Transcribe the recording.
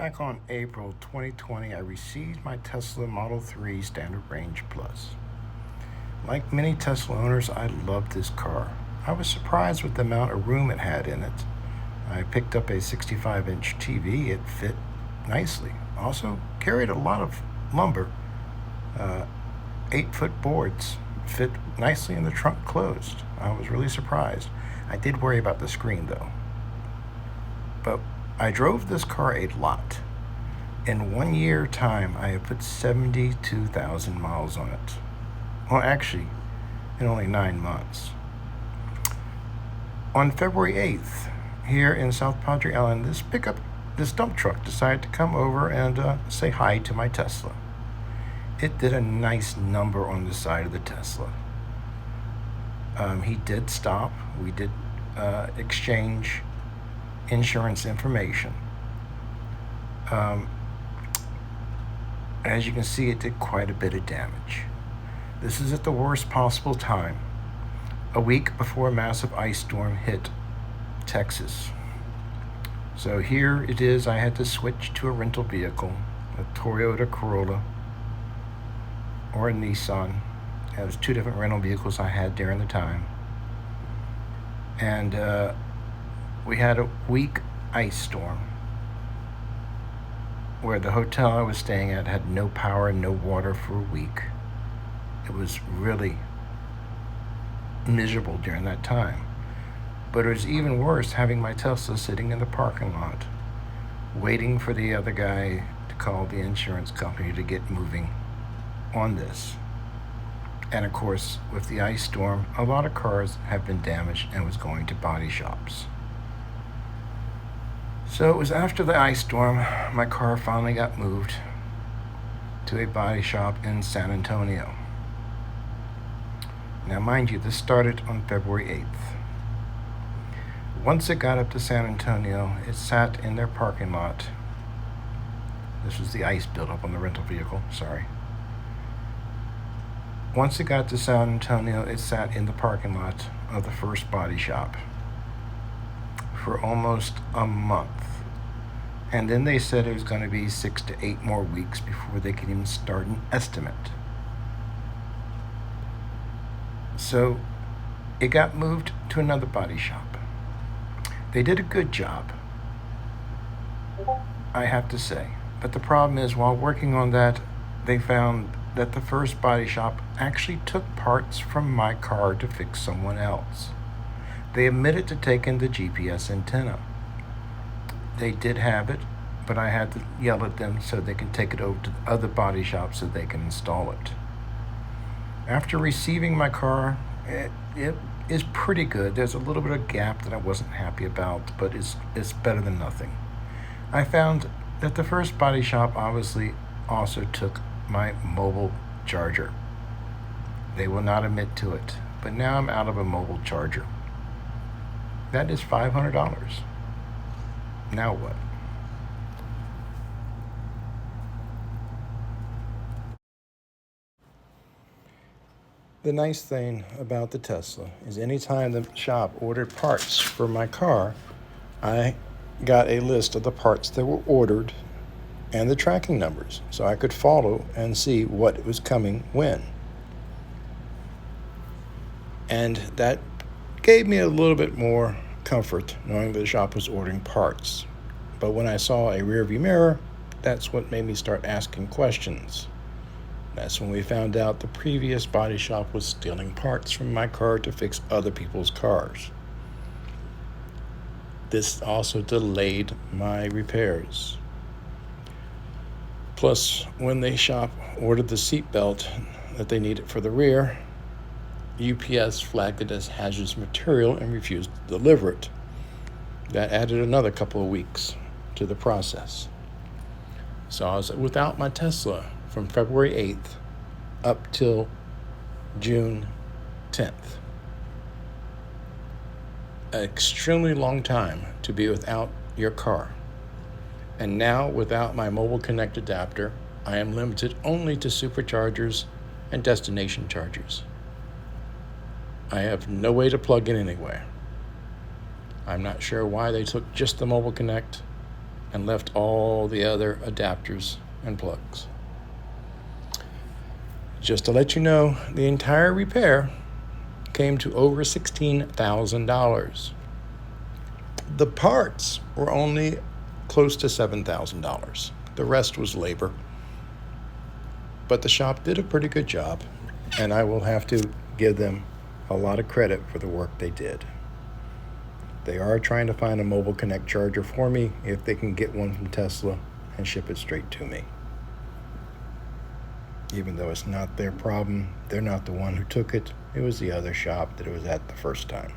Back on April 2020, I received my Tesla Model 3 Standard Range Plus. Like many Tesla owners, I loved this car. I was surprised with the amount of room it had in it. I picked up a 65-inch TV. It fit nicely. Also carried a lot of lumber. 8-foot boards fit nicely in the trunk closed. I was really surprised. I did worry about the screen though. But I drove this car a lot. In 1 year time, I have put 72,000 miles on it. Well, actually, in only 9 months. On February 8th, here in South Padre Island, this dump truck decided to come over and say hi to my Tesla. It did a nice number on the side of the Tesla. He did stop. We did exchange insurance information. As you can see, it did quite a bit of damage. This is at the worst possible time, a week before a massive ice storm hit Texas. So here it is. I had to switch to a rental vehicle, a Toyota Corolla or a Nissan. It was 2 different rental vehicles I had during the time. And we had a weak ice storm where the hotel I was staying at had no power and no water for a week. It was really miserable during that time. But it was even worse having my Tesla sitting in the parking lot, waiting for the other guy to call the insurance company to get moving on this. And of course, with the ice storm, a lot of cars have been damaged and was going to body shops. So it was after the ice storm, my car finally got moved to a body shop in San Antonio. Now, mind you, this started on February 8th. Once it got up to San Antonio, it sat in their parking lot. This was the ice buildup on the rental vehicle, sorry. Once it got to San Antonio, it sat in the parking lot of the first body shop for almost a month. And then they said it was going to be 6 to 8 more weeks before they could even start an estimate. So it got moved to another body shop. They did a good job, I have to say. But the problem is, while working on that, they found that the first body shop actually took parts from my car to fix someone else. They admitted to taking the GPS antenna. They did have it, but I had to yell at them so they can take it over to the other body shop so they can install it. After receiving my car, it is pretty good. There's a little bit of gap that I wasn't happy about, but it's better than nothing. I found that the first body shop obviously also took my mobile charger. They will not admit to it, but now I'm out of a mobile charger. That is $500. Now what? The nice thing about the Tesla is anytime the shop ordered parts for my car, I got a list of the parts that were ordered and the tracking numbers, so I could follow and see what was coming when. And that gave me a little bit more comfort knowing the shop was ordering parts. But when I saw a rearview mirror, that's what made me start asking questions. That's when we found out the previous body shop was stealing parts from my car to fix other people's cars. This also delayed my repairs. Plus, when the shop ordered the seat belt that they needed for the rear, UPS flagged it as hazardous material and refused to deliver it. That added another couple of weeks to the process. So I was without my Tesla from February 8th up till June 10th. An extremely long time to be without your car. And now, without my mobile connect adapter, I am limited only to superchargers and destination chargers. I have no way to plug in anywhere. I'm not sure why they took just the mobile connect. and left all the other adapters and plugs. Just to let you know, the entire repair came to over $16,000. The parts were only close to $7,000. The rest was labor. But the shop did a pretty good job, and I will have to give them a lot of credit for the work they did. They are trying to find a mobile connect charger for me if they can get one from Tesla and ship it straight to me. Even though it's not their problem, they're not the one who took it. It was the other shop that it was at the first time.